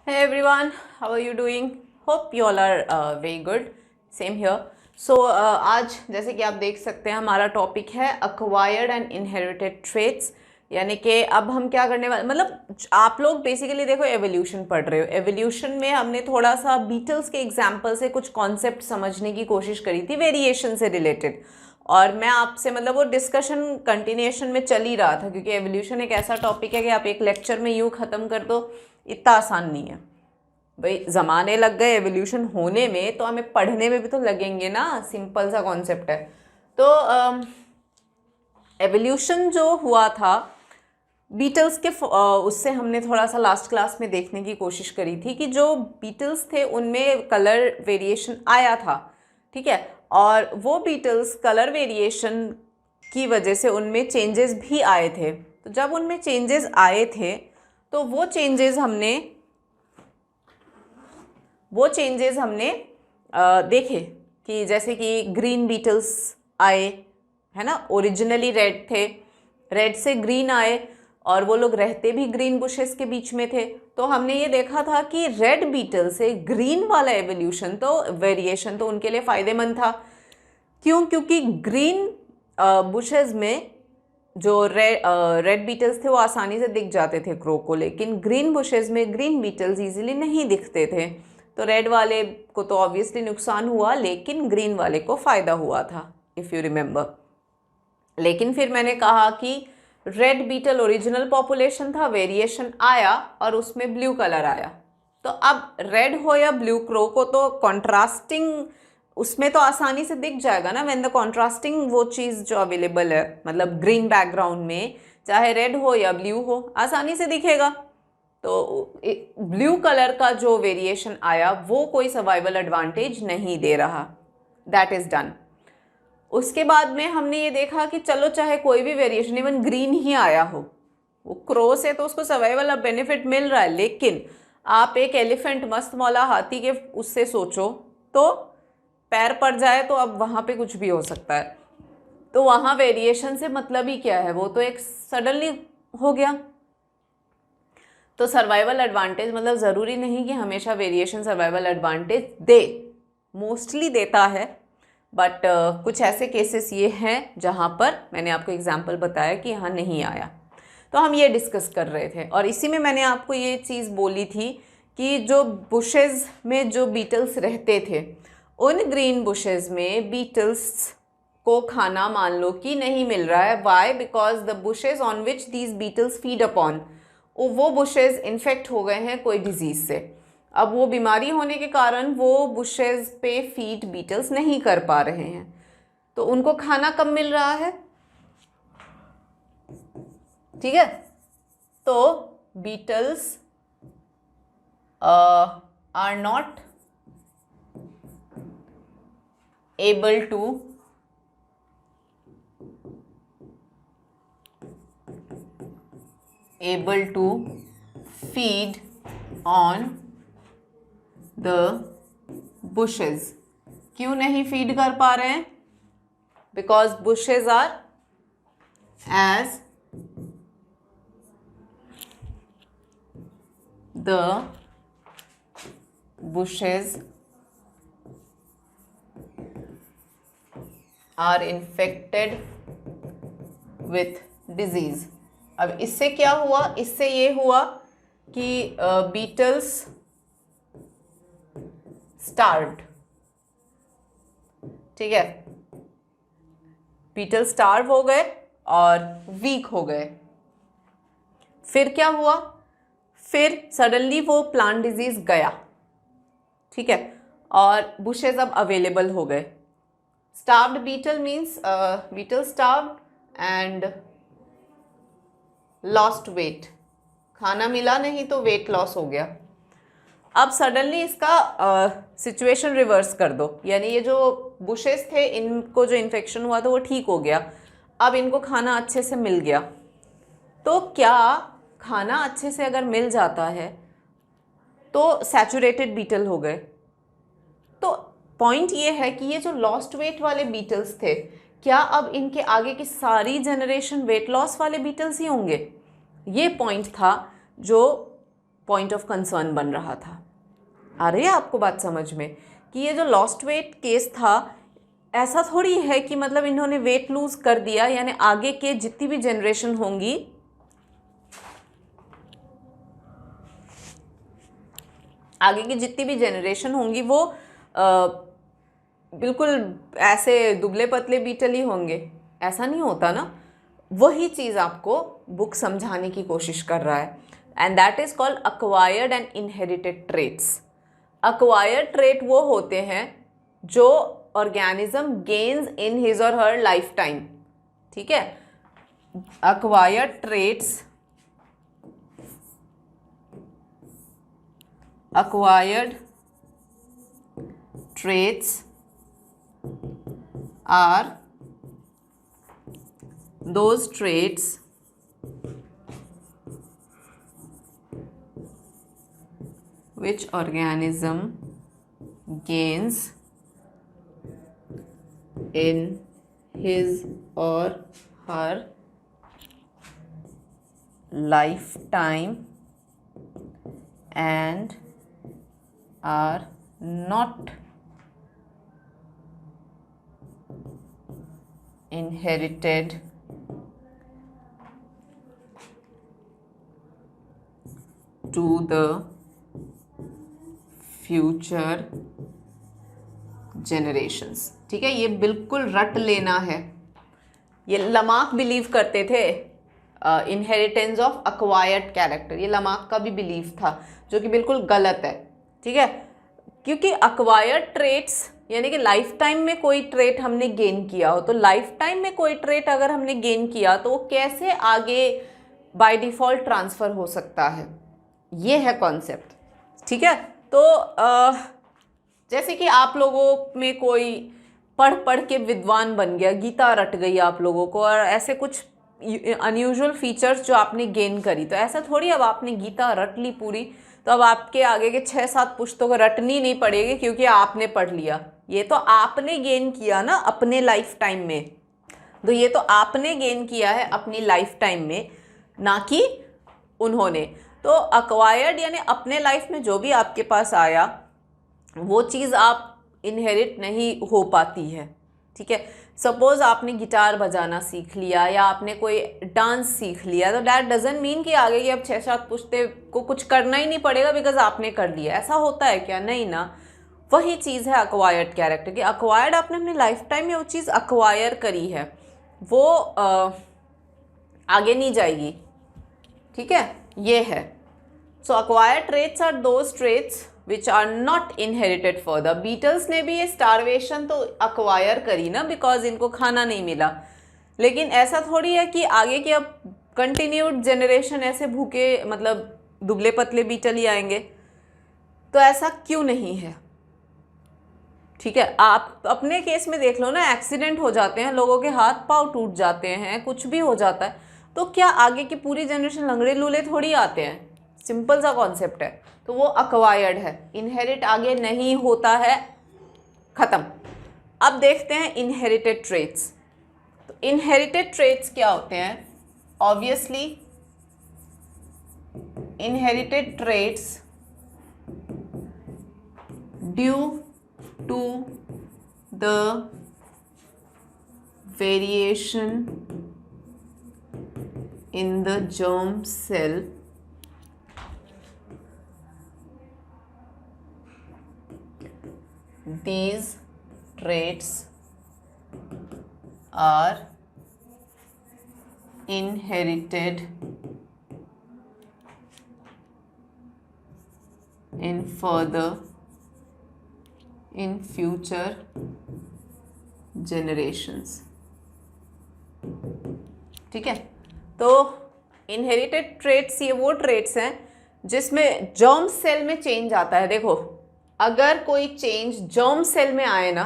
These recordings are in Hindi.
Hey everyone, how are you doing? Hope you all are very good. Same here. So आज जैसे कि आप देख सकते हैं हमारा टॉपिक है acquired and inherited traits। यानी कि अब हम क्या करने वाले, मतलब आप लोग बेसिकली देखो एवोल्यूशन पढ़ रहे हो। एवोल्यूशन में हमने थोड़ा सा बीटल्स के एग्जाम्पल से कुछ कॉन्सेप्ट समझने की कोशिश करी थी वेरिएशन से रिलेटेड। और मैं आपसे मतलब वो डिस्कशन कंटिन्यूएशन में चल ही रहा था, क्योंकि एवोल्यूशन एक ऐसा टॉपिक है कि आप एक लेक्चर में यूँ ख़त्म कर दो, इतना आसान नहीं है भाई। ज़माने लग गए एवोल्यूशन होने में, तो हमें पढ़ने में भी तो लगेंगे ना। सिंपल सा कॉन्सेप्ट है। तो एवोल्यूशन जो हुआ था बीटल्स के उससे हमने थोड़ा सा लास्ट क्लास में देखने की कोशिश करी थी कि जो बीटल्स थे उनमें कलर वेरिएशन आया था, ठीक है। और वो बीटल्स कलर वेरिएशन की वजह से उनमें चेंजेस भी आए थे। तो जब उनमें चेंजेस आए थे तो वो चेंजेस हमने देखे कि जैसे कि ग्रीन बीटल्स आए, है ना। ओरिजिनली रेड थे, रेड से ग्रीन आए, और वो लोग रहते भी ग्रीन बुशेस के बीच में थे। तो हमने ये देखा था कि रेड बीटल से ग्रीन वाला एवोल्यूशन तो वेरिएशन तो उनके लिए फ़ायदेमंद था। क्यों? क्योंकि ग्रीन बुशेस में जो रेड बीटल्स थे वो आसानी से दिख जाते थे क्रो को, लेकिन ग्रीन बुशेस में ग्रीन बीटल्स इजीली नहीं दिखते थे। तो रेड वाले को तो ऑब्वियसली नुकसान हुआ, लेकिन ग्रीन वाले को फ़ायदा हुआ था, इफ़ यू रिमेंबर। लेकिन फिर मैंने कहा कि रेड बीटल ओरिजिनल पॉपुलेशन था, वेरिएशन आया और उसमें ब्लू कलर आया। तो अब रेड हो या ब्लू, क्रो को तो कॉन्ट्रास्टिंग उसमें तो आसानी से दिख जाएगा ना। व्हेन द कॉन्ट्रास्टिंग वो चीज़ जो अवेलेबल है, मतलब ग्रीन बैकग्राउंड में चाहे रेड हो या ब्लू हो, आसानी से दिखेगा। तो ब्लू कलर का जो वेरिएशन आया वो कोई सर्वाइवल एडवांटेज नहीं दे रहा। That is done. उसके बाद में हमने ये देखा कि चलो चाहे कोई भी वेरिएशन, इवन ग्रीन ही आया हो, वो क्रो से तो उसको सर्वाइवल बेनिफिट मिल रहा है, लेकिन आप एक एलिफेंट मस्त मौला हाथी के उससे सोचो तो पैर पड़ जाए तो अब वहाँ पे कुछ भी हो सकता है। तो वहाँ वेरिएशन से मतलब ही क्या है, वो तो एक सडनली हो गया। तो सर्वाइवल एडवांटेज मतलब ज़रूरी नहीं कि हमेशा वेरिएशन सर्वाइवल एडवांटेज दे, मोस्टली देता है, बट कुछ ऐसे केसेस ये हैं जहाँ पर मैंने आपको एग्जांपल बताया कि यहाँ नहीं आया। तो हम ये डिस्कस कर रहे थे, और इसी में मैंने आपको ये चीज़ बोली थी कि जो बुशेज़ में जो बीटल्स रहते थे, उन ग्रीन बुशेज़ में बीटल्स को खाना मान लो कि नहीं मिल रहा है। Why? Because the bushes on which these beetles feed upon, वो बुशेज़ इन्फेक्ट हो गए हैं कोई डिजीज़ से। अब वो बीमारी होने के कारण वो बुशेज़ पे फीड बीटल्स नहीं कर पा रहे हैं, तो उनको खाना कम मिल रहा है, ठीक है। तो beetles are not able to feed on the bushes। क्यों नहीं फीड कर पा रहे हैं? Because bushes are as the bushes are infected with disease। अब इससे क्या हुआ? इससे ये हुआ कि बीटल्स स्टार्व्ड, ठीक है। बीटल स्टार्व हो गए और वीक हो गए। फिर क्या हुआ? फिर सडनली वो प्लांट डिजीज गया, ठीक है, और बुशेज अब अवेलेबल हो गए। Starved beetle means beetle starved and lost weight, खाना मिला नहीं तो वेट लॉस हो गया। अब सडनली इसका सिचुएशन रिवर्स कर दो, यानी ये जो बुशेस थे इनको जो इन्फेक्शन हुआ था वो ठीक हो गया, अब इनको खाना अच्छे से मिल गया। तो क्या खाना अच्छे से अगर मिल जाता है तो सैचुरेटेड बीटल हो गए। तो पॉइंट ये है कि ये जो लॉस्ट वेट वाले बीटल्स थे, क्या अब इनके आगे की सारी जनरेशन वेट लॉस वाले बीटल्स ही होंगे? ये पॉइंट था जो पॉइंट ऑफ कंसर्न बन रहा था। आ रही है आपको बात समझ में कि ये जो लॉस्ट वेट केस था, ऐसा थोड़ी है कि मतलब इन्होंने वेट लूज कर दिया, यानी आगे के जितनी भी जनरेशन होंगी, आगे की जितनी भी जनरेशन होंगी वो बिल्कुल ऐसे दुबले पतले बीटल ही होंगे, ऐसा नहीं होता ना। वही चीज़ आपको बुक समझाने की कोशिश कर रहा है, and that is called acquired and inherited traits. Acquired trait वो होते हैं जो ऑर्गेनिज्म गेन्स इन हिज और हर लाइफ टाइम, ठीक है। Acquired traits, acquired traits are those traits which organism gains in his or her lifetime and are not inherited to the future generations। ठीक है, ये बिल्कुल रट लेना है। ये लमार्क बिलीव करते थे इनहेरिटेंस ऑफ अक्वायर्ड कैरेक्टर, ये लमार्क का भी बिलीव था, जो कि बिल्कुल गलत है। ठीक है, क्योंकि अक्वायर्ड ट्रेट्स यानी कि लाइफ टाइम में कोई ट्रेट हमने गेन किया हो, तो लाइफ टाइम में कोई ट्रेट अगर हमने गेन किया तो वो कैसे आगे बाय डिफ़ॉल्ट ट्रांसफ़र हो सकता है, ये है कॉन्सेप्ट। ठीक है, तो जैसे कि आप लोगों में कोई पढ़ पढ़ के विद्वान बन गया, गीता रट गई आप लोगों को, और ऐसे कुछ अनयूजुअल फीचर्स जो आपने गेन करी, तो ऐसा थोड़ी अब आपने गीता रट ली पूरी तो अब आपके आगे के 6-7 पुस्तकों रटनी नहीं पड़ेगी क्योंकि आपने पढ़ लिया। ये तो आपने गेन किया ना अपने लाइफ टाइम में, तो ये तो आपने गेन किया है अपनी लाइफ टाइम में, ना कि उन्होंने। तो अक्वायर्ड यानी अपने लाइफ में जो भी आपके पास आया वो चीज़ आप इनहेरिट नहीं हो पाती है। ठीक है, सपोज़ आपने गिटार बजाना सीख लिया या आपने कोई डांस सीख लिया, तो दैट डजंट मीन कि आगे की अब 6-7 पुश्ते को कुछ करना ही नहीं पड़ेगा बिकॉज आपने कर लिया। ऐसा होता है क्या? नहीं ना। वही चीज़ है अक्वायर्ड कैरेक्टर की। अक्वायर्ड आपने अपनी लाइफ टाइम में वो चीज़ अक्वायर करी है, वो आगे नहीं जाएगी। ठीक है, ये है। So acquired traits are those traits which are not inherited further. Beetles ने भी ये स्टारवेशन तो अक्वायर करी ना, बिकॉज इनको खाना नहीं मिला, लेकिन ऐसा थोड़ी है कि आगे की अब कंटिन्यूड जनरेशन ऐसे भूखे मतलब दुबले पतले बीटल ही आएंगे, तो ऐसा क्यों नहीं है। ठीक है, आप अपने केस में देख लो ना, एक्सीडेंट हो जाते हैं, लोगों के हाथ पांव टूट जाते हैं, कुछ भी हो जाता है, तो क्या आगे की पूरी जनरेशन लंगड़े लूले थोड़ी आते हैं? सिंपल सा कॉन्सेप्ट है। तो वो अक्वायर्ड है, इनहेरिट आगे नहीं होता है, खत्म। अब देखते हैं इनहेरिटेड ट्रेट्स। तो इनहेरिटेड ट्रेट्स क्या होते हैं? Obviously inherited traits due to the variation in the germ cell these traits are inherited in future generations। ठीक है, तो इनहेरिटेड ट्रेट्स ये वो ट्रेट्स हैं जिसमें जर्म सेल में चेंज आता है। देखो, अगर कोई चेंज जर्म सेल में आए ना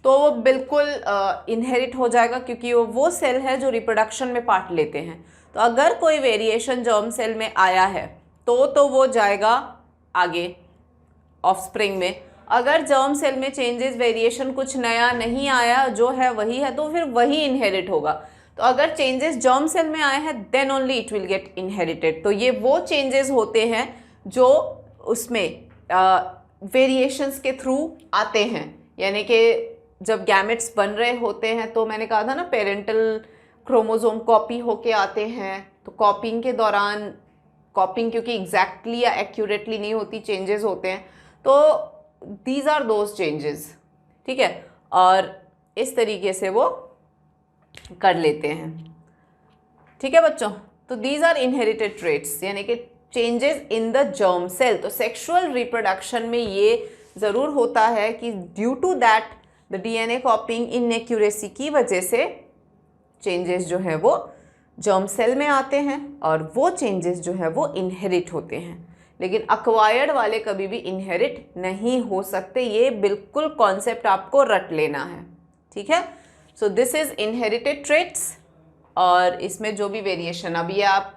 तो वो बिल्कुल इनहेरिट हो जाएगा, क्योंकि वो सेल है जो रिप्रोडक्शन में पार्ट लेते हैं। तो अगर कोई वेरिएशन जर्म सेल में आया है तो वो जाएगा आगे ऑफस्प्रिंग में। अगर जर्म सेल में चेंजेस वेरिएशन कुछ नया नहीं आया, जो है वही है, तो फिर वही इनहेरिट होगा। तो अगर चेंजेस जर्म सेल में आए हैं then only it will get inherited. तो ये वो चेंजेस होते हैं जो उसमें वेरिएशंस के थ्रू आते हैं, यानी कि जब गैमेट्स बन रहे होते हैं तो मैंने कहा था ना पेरेंटल क्रोमोसोम कॉपी होके आते हैं, तो कॉपिंग के दौरान, कॉपिंग क्योंकि एग्जैक्टली या एक्यूरेटली नहीं होती, चेंजेस होते हैं, तो दीज आर दोज चेंजेस, ठीक है, और इस तरीके से वो कर लेते हैं, ठीक है बच्चों। तो दीज आर इनहेरिटेड ट्रेट्स, यानी कि changes in the germ cell. तो सेक्सुअल रिप्रोडक्शन में ये ज़रूर होता है कि due to that the DNA copying inaccuracy की वजह से चेंजेस जो है वो जर्म सेल में आते हैं और वो चेंजेस जो है वो इनहेरिट होते हैं, लेकिन अक्वायर्ड वाले कभी भी इनहेरिट नहीं हो सकते। ये बिल्कुल कॉन्सेप्ट आपको रट लेना है, ठीक है। So this is inherited traits, और इसमें जो भी वेरिएशन, अब ये आप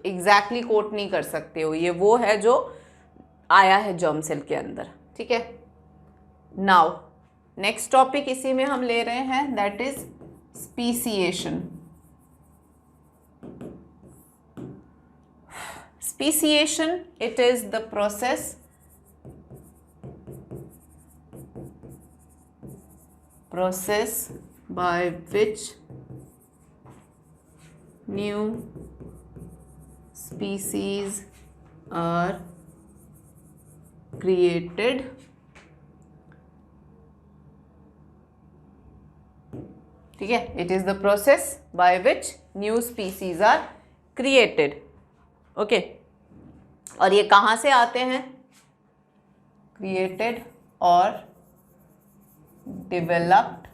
एग्जैक्टली कोट नहीं कर सकते हो, ये वो है जो आया है जर्म सेल के अंदर, ठीक है। नाउ नेक्स्ट टॉपिक इसी में हम ले रहे हैं, that is speciation. Speciation, it is the process by which new species are created, ठीक है, it is the process by which new species are created, okay. और ये कहाँ से आते हैं? क्रिएटेड और developed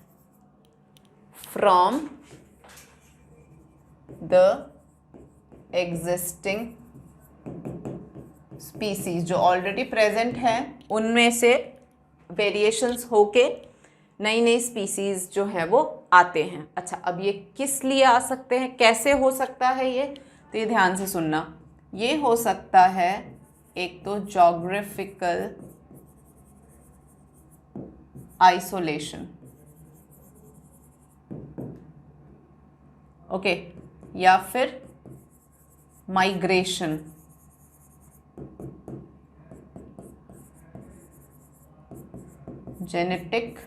from the existing species, जो ऑलरेडी प्रेजेंट हैं उनमें से वेरिएशंस होके नई नई स्पीसीज जो है वो आते हैं। अच्छा, अब ये किस लिए आ सकते हैं, कैसे हो सकता है ये, तो ये ध्यान से सुनना। ये हो सकता है एक तो ज्योग्राफिकल आइसोलेशन, ओके, या फिर migration, genetic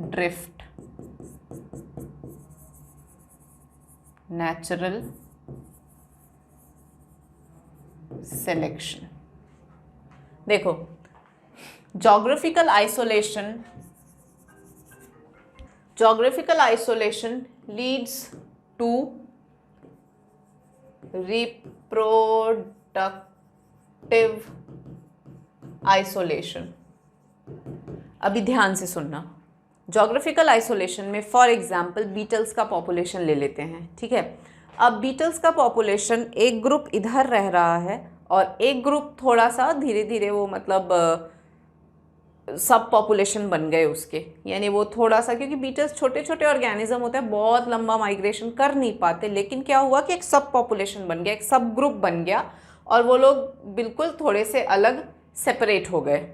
drift, natural selection. देखो, geographical isolation leads to reproductive isolation. अभी ध्यान से सुनना, ज्योग्राफिकल आइसोलेशन में फॉर एग्जाम्पल बीटल्स का पॉपुलेशन ले लेते हैं, ठीक है। अब बीटल्स का पॉपुलेशन, एक ग्रुप इधर रह रहा है और एक ग्रुप थोड़ा सा धीरे धीरे वो मतलब सब पॉपुलेशन बन गए उसके, यानी वो थोड़ा सा, क्योंकि बीटल्स छोटे छोटे ऑर्गेनिज्म होते हैं, बहुत लंबा माइग्रेशन कर नहीं पाते, लेकिन क्या हुआ कि एक सब पॉपुलेशन बन गया, एक सब ग्रुप बन गया और वो लोग बिल्कुल थोड़े से अलग सेपरेट हो गए,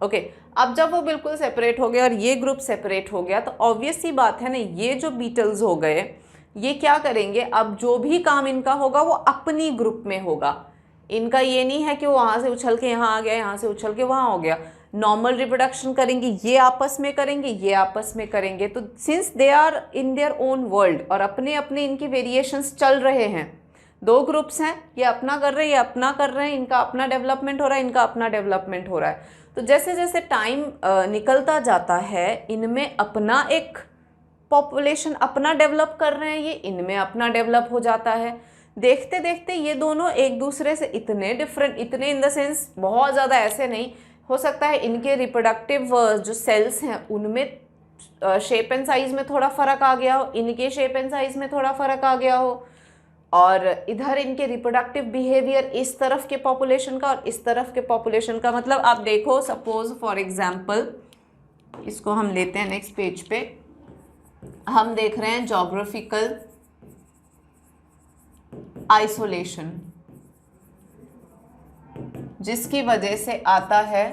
ओके। अब जब वो बिल्कुल सेपरेट हो गए और ये ग्रुप सेपरेट हो गया, तो ऑब्वियस सी बात है ना, ये जो बीटल्स हो गए ये क्या करेंगे, अब जो भी काम इनका होगा वो अपनी ग्रुप में होगा। इनका ये नहीं है कि वो वहाँ से उछल के यहाँ आ गया, यहाँ से उछल के वहाँ हो गया। नॉर्मल रिप्रोडक्शन करेंगे, ये आपस में करेंगे, ये आपस में करेंगे। तो since they are in their own world और अपने अपने इनकी वेरिएशंस चल रहे हैं, दो ग्रुप्स हैं, ये अपना कर रहे हैं, ये अपना कर रहे हैं, इनका अपना डेवलपमेंट हो रहा है, इनका अपना डेवलपमेंट हो रहा है। तो जैसे जैसे टाइम निकलता जाता है, इनमें अपना एक पॉपुलेशन अपना डेवलप कर रहे हैं, ये इनमें अपना डेवलप हो जाता है। देखते देखते ये दोनों एक दूसरे से इतने डिफरेंट, इतने इन द सेंस बहुत ज़्यादा ऐसे नहीं हो सकता है, इनके रिप्रोडक्टिव जो सेल्स हैं उनमें शेप एंड साइज में थोड़ा फ़र्क आ गया हो, इनके शेप एंड साइज में थोड़ा फ़र्क आ गया हो, और इधर इनके रिप्रोडक्टिव बिहेवियर इस तरफ के पॉपुलेशन का और इस तरफ के पॉपुलेशन का। मतलब आप देखो, सपोज फॉर एग्जांपल इसको हम लेते हैं नेक्स्ट पेज पे, हम देख रहे हैं ज्योग्राफिकल आइसोलेशन, जिसकी वजह से आता है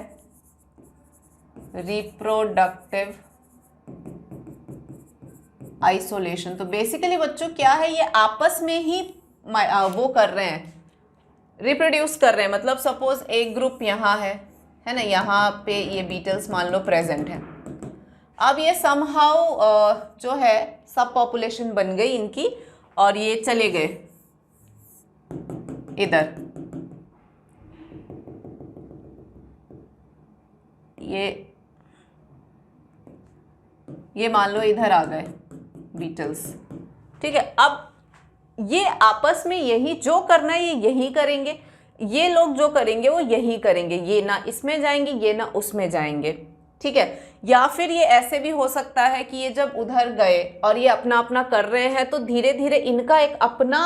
रिप्रोडक्टिव आइसोलेशन। तो बेसिकली बच्चों क्या है, ये आपस में ही वो कर रहे हैं, रिप्रोड्यूस कर रहे हैं, मतलब सपोज एक ग्रुप यहाँ है ना, यहाँ पे ये बीटल्स मान लो प्रेजेंट है। अब ये समहाउ जो है सब पॉपुलेशन बन गई इनकी, और ये चले गए इधर, ये मान लो इधर आ गए बीटल्स, ठीक है। अब ये आपस में यही जो करना है ये यही करेंगे, ये लोग जो करेंगे वो यही करेंगे, ये ना इसमें जाएंगे ये ना उसमें जाएंगे, ठीक है। या फिर ये ऐसे भी हो सकता है कि ये जब उधर गए और ये अपना अपना कर रहे हैं तो धीरे धीरे इनका एक अपना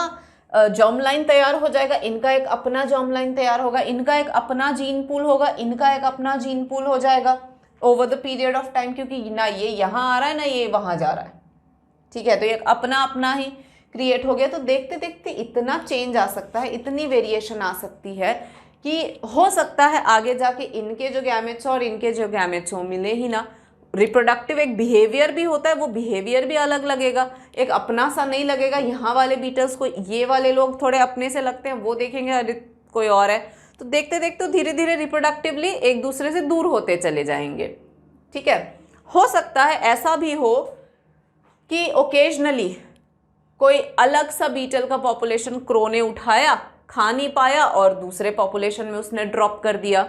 जर्म लाइन तैयार हो जाएगा, इनका एक अपना जर्म लाइन तैयार होगा, इनका एक अपना जीन पूल होगा, इनका एक अपना जीन पूल हो जाएगा over the period of time, क्योंकि ना ये यहाँ आ रहा है ना ये वहाँ जा रहा है, ठीक है। तो ये अपना अपना ही क्रिएट हो गया। तो देखते देखते इतना चेंज आ सकता है, इतनी वेरिएशन आ सकती है कि हो सकता है आगे जाके इनके जो गैमेट्स और इनके जो गैमेट्स हो मिले ही ना। रिप्रोडक्टिव एक बिहेवियर भी होता है, वो बिहेवियर भी अलग लगेगा, एक अपना सा नहीं लगेगा। यहाँ वाले बीटल्स को ये वाले लोग थोड़े अपने से लगते हैं, वो देखेंगे अरे कोई और है। तो देखते देखते धीरे धीरे रिप्रोडक्टिवली एक दूसरे से दूर होते चले जाएंगे, ठीक है। हो सकता है ऐसा भी हो कि ओकेजनली कोई अलग सा बीटल का पॉपुलेशन क्रो ने उठाया, खा नहीं पाया और दूसरे पॉपुलेशन में उसने ड्रॉप कर दिया,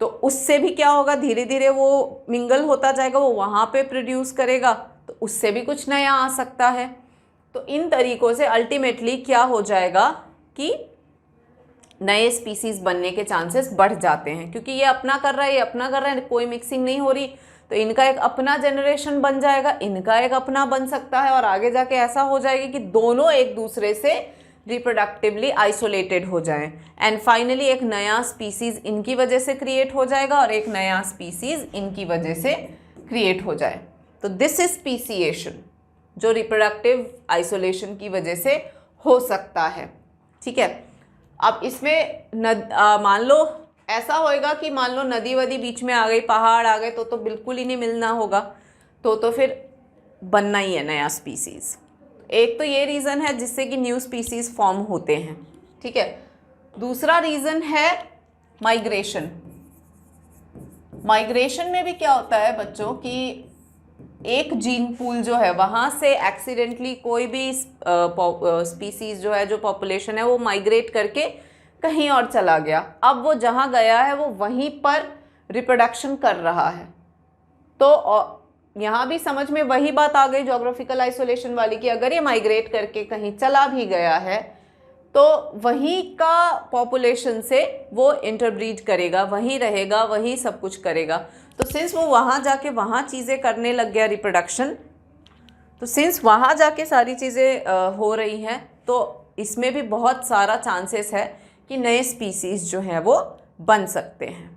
तो उससे भी क्या होगा, धीरे धीरे वो मिंगल होता जाएगा, वो वहाँ पे प्रोड्यूस करेगा, तो उससे भी कुछ नया आ सकता है। तो इन तरीक़ों से अल्टीमेटली क्या हो जाएगा कि नए स्पीसीज़ बनने के चांसेस बढ़ जाते हैं, क्योंकि ये अपना कर रहा है, ये अपना कर रहा है, कोई मिक्सिंग नहीं हो रही, तो इनका एक अपना जनरेशन बन जाएगा, इनका एक अपना बन सकता है, और आगे जाके ऐसा हो जाएगा कि दोनों एक दूसरे से रिप्रोडक्टिवली आइसोलेटेड हो जाएं, एंड फाइनली एक नया स्पीसीज़ इनकी वजह से क्रिएट हो जाएगा और एक नया स्पीसीज़ इनकी वजह से क्रिएट हो जाए। तो दिस इज स्पीसीएशन, जो रिप्रोडक्टिव आइसोलेशन की वजह से हो सकता है, ठीक है। अब इसमें मान लो ऐसा होएगा कि मान लो नदी वदी बीच में आ गई, पहाड़ आ गए, तो बिल्कुल ही नहीं मिलना होगा, तो फिर बनना ही है नया स्पीसीज़। एक तो ये रीज़न है जिससे कि न्यू स्पीसीज़ फॉर्म होते हैं, ठीक है। दूसरा रीज़न है माइग्रेशन। माइग्रेशन में भी क्या होता है बच्चों कि एक जीन पूल जो है वहाँ से एक्सीडेंटली कोई भी स्पीसीज़ जो है, जो पॉपुलेशन है, वो माइग्रेट करके कहीं और चला गया। अब वो जहाँ गया है वो वहीं पर रिप्रोडक्शन कर रहा है। तो यहाँ भी समझ में वही बात आ गई ज्योग्राफिकल आइसोलेशन वाली, कि अगर ये माइग्रेट करके कहीं चला भी गया है तो वहीं का पॉपुलेशन से वो इंटरब्रीड करेगा, वहीं रहेगा, वहीं सब कुछ करेगा। तो सिंस वो वहाँ जाके वहाँ चीज़ें करने लग गया रिप्रोडक्शन, तो सिंस वहाँ जाके सारी चीज़ें हो रही हैं, तो इसमें भी बहुत सारा चांसेस है कि नए स्पीसीज़ जो हैं वो बन सकते हैं,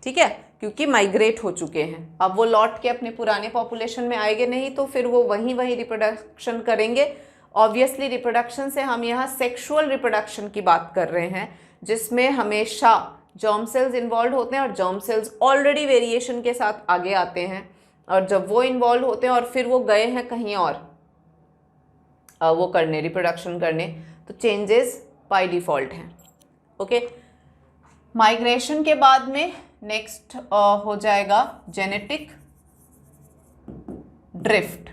ठीक है, क्योंकि माइग्रेट हो चुके हैं। अब वो लौट के अपने पुराने पॉपुलेशन में आएंगे नहीं, तो फिर वो वहीं रिप्रोडक्शन करेंगे। ऑब्वियसली रिप्रोडक्शन से हम यहाँ सेक्सुअल रिप्रोडक्शन की बात कर रहे हैं, जिसमें हमेशा जर्म सेल्स इन्वॉल्व होते हैं, और जर्म सेल्स ऑलरेडी वेरिएशन के साथ आगे आते हैं, और जब वो इन्वॉल्व होते हैं और फिर वो गए हैं कहीं और वो करने, रिप्रोडक्शन करने, तो चेंजेस बाय डिफ़ॉल्ट हैं, ओके। माइग्रेशन के बाद में नेक्स्ट हो जाएगा जेनेटिक ड्रिफ्ट।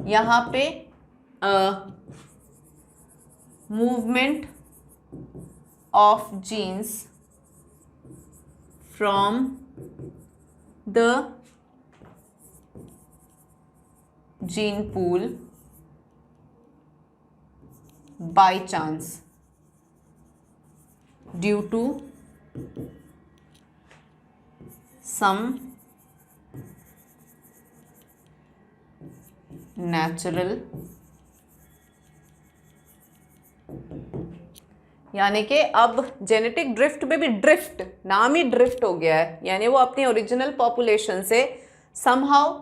यहाँ पे movement of genes from the gene pool by chance due to some natural, यानी कि अब जेनेटिक ड्रिफ्ट में भी, ड्रिफ्ट नाम ही ड्रिफ्ट हो गया है, यानी वो अपनी ओरिजिनल पॉपुलेशन से समहाउ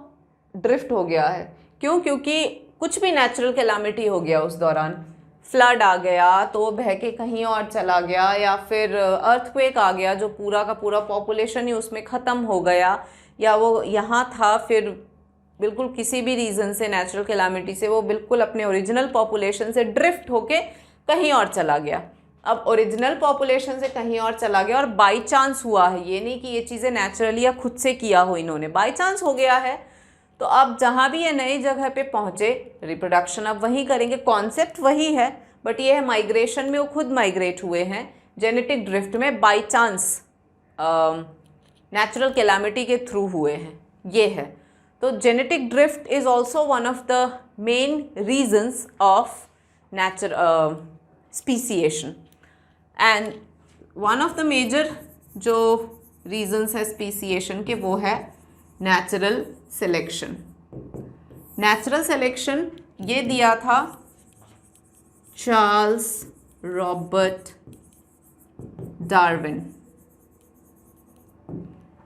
ड्रिफ्ट हो गया है। क्यों? क्योंकि कुछ भी नेचुरल कैलामिटी हो गया, उस दौरान फ्लड आ गया तो वो बह के कहीं और चला गया, या फिर अर्थक्वेक आ गया जो पूरा का पूरा पॉपुलेशन ही उसमें ख़त्म हो गया, या वो यहाँ था फिर बिल्कुल किसी भी रीज़न से, नेचुरल कैलामिटी से वो बिल्कुल अपने ओरिजिनल पॉपुलेशन से ड्रिफ्ट होके कहीं और चला गया। अब ओरिजिनल पॉपुलेशन से कहीं और चला गया और बाई चांस हुआ है, ये नहीं कि ये चीज़ें नेचुरली या खुद से किया हो इन्होंने, बाई चांस हो गया है। तो अब जहाँ भी ये नई जगह पे पहुँचे रिप्रोडक्शन अब वहीं करेंगे, कॉन्सेप्ट वही है, बट ये है माइग्रेशन में वो खुद माइग्रेट हुए हैं, जेनेटिक ड्रिफ्ट में बाई चांस नेचुरल कैलामिटी के थ्रू हुए हैं, ये है। तो genetic drift is also one of the main reasons of speciation and one of the major जो रीजन्स है स्पीसीएशन के वो है नेचुरल सिलेक्शन। नेचुरल सिलेक्शन ये दिया था चार्ल्स रॉबर्ट डार्विन,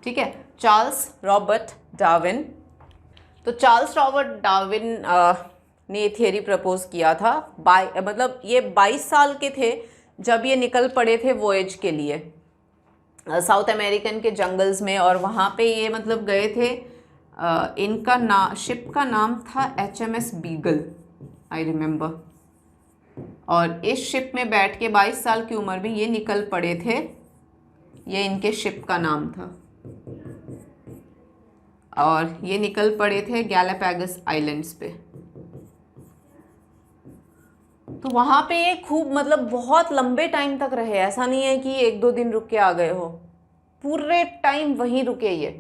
ठीक है, चार्ल्स रॉबर्ट डार्विन। तो चार्ल्स रॉबर्ट डार्विन ने ये थियरी प्रपोज किया था, मतलब ये 22 साल के थे जब ये निकल पड़े थे वॉयज के लिए साउथ अमेरिकन के जंगल्स में, और वहाँ पे ये मतलब गए थे। इनका शिप का नाम था HMS बीगल, आई रिमेम्बर, और इस शिप में बैठ के 22 साल की उम्र में ये निकल पड़े थे, ये इनके शिप का नाम था, और ये निकल पड़े थे गैलापागोस आइलैंड्स पे। तो वहाँ पे ये खूब मतलब बहुत लंबे टाइम तक रहे, ऐसा नहीं है कि 1-2 दिन रुक के आ गए हो, पूरे टाइम वहीं रुके ये,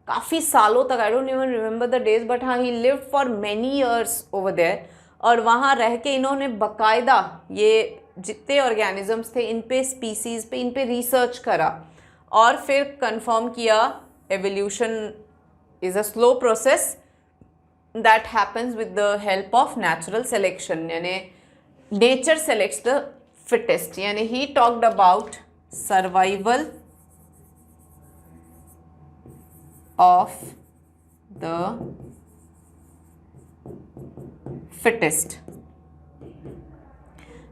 काफ़ी सालों तक। I don't even remember the days, but हाँ he lived for many years over there. और वहाँ रह के इन्होंने बाकायदा ये जितने ऑर्गेनिजम्स थे इन पे, स्पीसीज़ पे, इन पे रिसर्च करा और फिर कंफर्म किया evolution is a slow process that happens with the help of natural selection, यानी नेचर सेलेक्ट्स द फिटेस्ट, यानी he talked about survival of the fittest,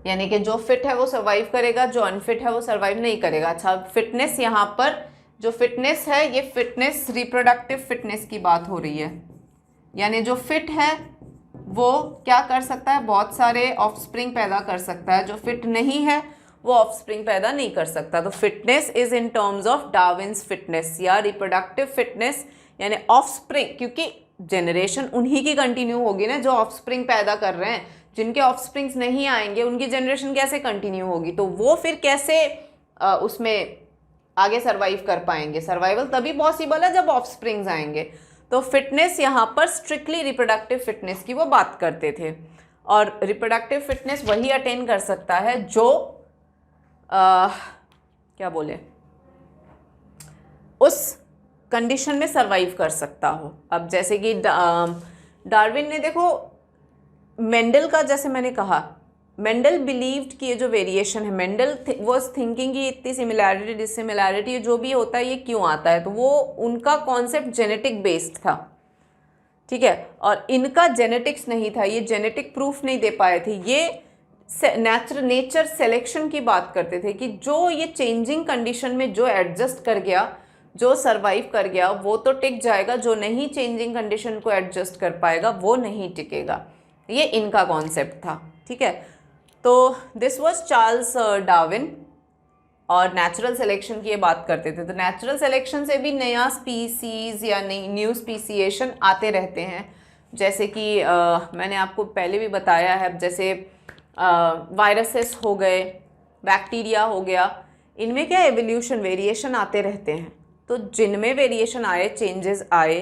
यानी कि जो फिट है वो सर्वाइव करेगा, जो अनफिट है वो सर्वाइव नहीं करेगा। अच्छा, फिटनेस, यहाँ पर जो फिटनेस है ये फिटनेस रिप्रोडक्टिव फिटनेस की बात हो रही है, यानी जो फिट है वो क्या कर सकता है, बहुत सारे ऑफस्प्रिंग पैदा कर सकता है, जो फिट नहीं है वो ऑफस्प्रिंग पैदा नहीं कर सकता। तो fitness is in terms of Darwin's fitness या रिप्रोडक्टिव फिटनेस, यानी ऑफस्प्रिंग, क्योंकि जनरेशन उन्हीं की कंटिन्यू होगी ना जो ऑफस्प्रिंग पैदा कर रहे हैं, जिनके ऑफस्प्रिंग्स नहीं आएंगे उनकी जनरेशन कैसे कंटिन्यू होगी, तो वो फिर कैसे उसमें आगे सर्वाइव कर पाएंगे। सर्वाइवल तभी पॉसिबल है जब ऑफस्प्रिंग्स आएंगे। तो फिटनेस यहाँ पर स्ट्रिक्टली रिप्रोडक्टिव फिटनेस की वो बात करते थे, और रिप्रोडक्टिव फिटनेस वही अटेन कर सकता है जो क्या बोले, उस कंडीशन में सरवाइव कर सकता हो। अब जैसे कि डार्विन ने, देखो मेंडल का, जैसे मैंने कहा, मेंडल बिलीव्ड कि ये जो वेरिएशन है, मेंडल वाज थिंकिंग कि इतनी सिमिलैरिटी डिसिमिलैरिटी जो भी होता है ये क्यों आता है, तो वो उनका कॉन्सेप्ट जेनेटिक बेस्ड था, ठीक है, और इनका जेनेटिक्स नहीं था, ये जेनेटिक प्रूफ नहीं दे पाए थे, ये नेचर सेलेक्शन की बात करते थे कि जो ये चेंजिंग कंडीशन में जो एडजस्ट कर गया, जो सरवाइव कर गया वो तो टिक जाएगा, जो नहीं चेंजिंग कंडीशन को एडजस्ट कर पाएगा वो नहीं टिकेगा, ये इनका कॉन्सेप्ट था, ठीक है। तो दिस वाज चार्ल्स डार्विन, और नेचुरल सिलेक्शन की ये बात करते थे। तो नेचुरल सिलेक्शन से भी नया स्पीसीज़ या न्यू स्पीसीएशन आते रहते हैं, जैसे कि मैंने आपको पहले भी बताया है, जैसे वायरसेस हो गए, बैक्टीरिया हो गया, इनमें क्या एवोल्यूशन वेरिएशन आते रहते हैं। तो जिनमें वेरिएशन आए, चेंजेस आए,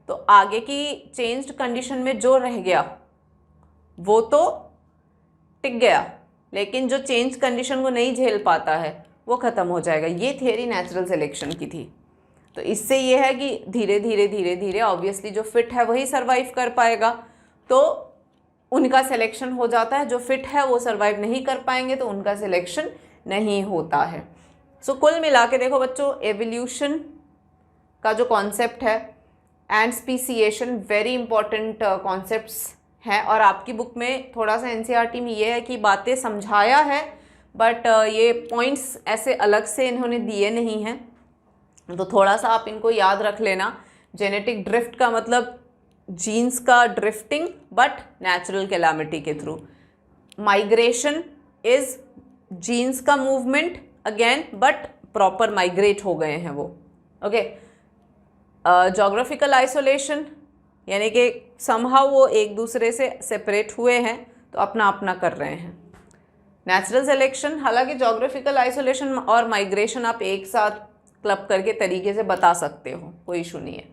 तो आगे की चेंज्ड कंडीशन में जो रह गया वो तो टिक गया, लेकिन जो चेंज कंडीशन को नहीं झेल पाता है वो ख़त्म हो जाएगा। ये थियरी नेचुरल सिलेक्शन की थी। तो इससे ये है कि धीरे धीरे धीरे धीरे ऑब्वियसली जो फिट है वही सर्वाइव कर पाएगा, तो उनका सिलेक्शन हो जाता है, जो फिट है वो सर्वाइव नहीं कर पाएंगे तो उनका सिलेक्शन नहीं होता है। सो कुल मिला के देखो बच्चों, एवोल्यूशन का जो कॉन्सेप्ट है and speciation very important concepts हैं, और आपकी बुक में थोड़ा सा एनसीईआरटी में ये है कि बातें समझाया है, बट ये पॉइंट्स ऐसे अलग से इन्होंने दिए नहीं हैं, तो थोड़ा सा आप इनको याद रख लेना। जेनेटिक ड्रिफ्ट का मतलब जीन्स का ड्रिफ्टिंग, बट नेचुरल कैलामिटी के थ्रू। माइग्रेशन इज़ जीन्स का movement again, but proper migrate हो गए हैं वो। ओके, जोग्राफिकल आइसोलेशन यानी कि समहाउ वो एक दूसरे से सेपरेट हुए हैं तो अपना अपना कर रहे हैं। नेचुरल सिलेक्शन, हालांकि जोग्राफिकल आइसोलेशन और माइग्रेशन आप एक साथ क्लब करके तरीके से बता सकते हो, कोई इशू नहीं है।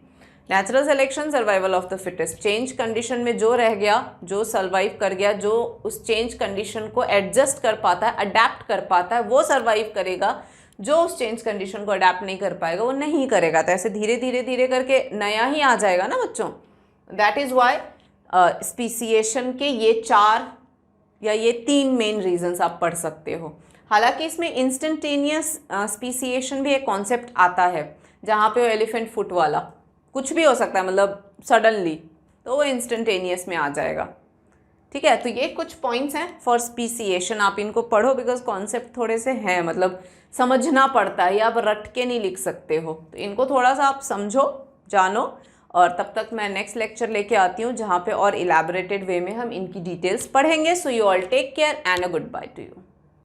Natural selection survival of the fittest, change condition में जो रह गया, जो सर्वाइव कर गया, जो उस चेंज कंडीशन को एडजस्ट कर पाता है, अडेप्ट कर पाता है, वो सर्वाइव करेगा। जो उस चेंज कंडीशन को अडेप्ट नहीं कर पाएगा वो नहीं करेगा। तो ऐसे धीरे धीरे धीरे करके नया ही आ जाएगा ना बच्चों। दैट इज़ वाई स्पीसिएशन के ये 4 या ये 3 मेन रीजंस आप पढ़ सकते हो। हालांकि इसमें इंस्टेंटेनियस स्पीसिएशन भी एक कॉन्सेप्ट आता है, जहाँ पे वो एलिफेंट फुट वाला कुछ भी हो सकता है, मतलब सडनली, तो वो इंस्टेंटेनियस में आ जाएगा। ठीक है, तो ये कुछ पॉइंट्स हैं फॉर स्पीसिएशन, आप इनको पढ़ो बिकॉज कॉन्सेप्ट थोड़े से हैं, मतलब समझना पड़ता है, या आप रट के नहीं लिख सकते हो, तो इनको थोड़ा सा आप समझो, जानो। और तब तक मैं नेक्स्ट लेक्चर लेके आती हूँ जहाँ पे और इलैबोरेटेड वे में हम इनकी डिटेल्स पढ़ेंगे। So you all take care and a goodbye to you.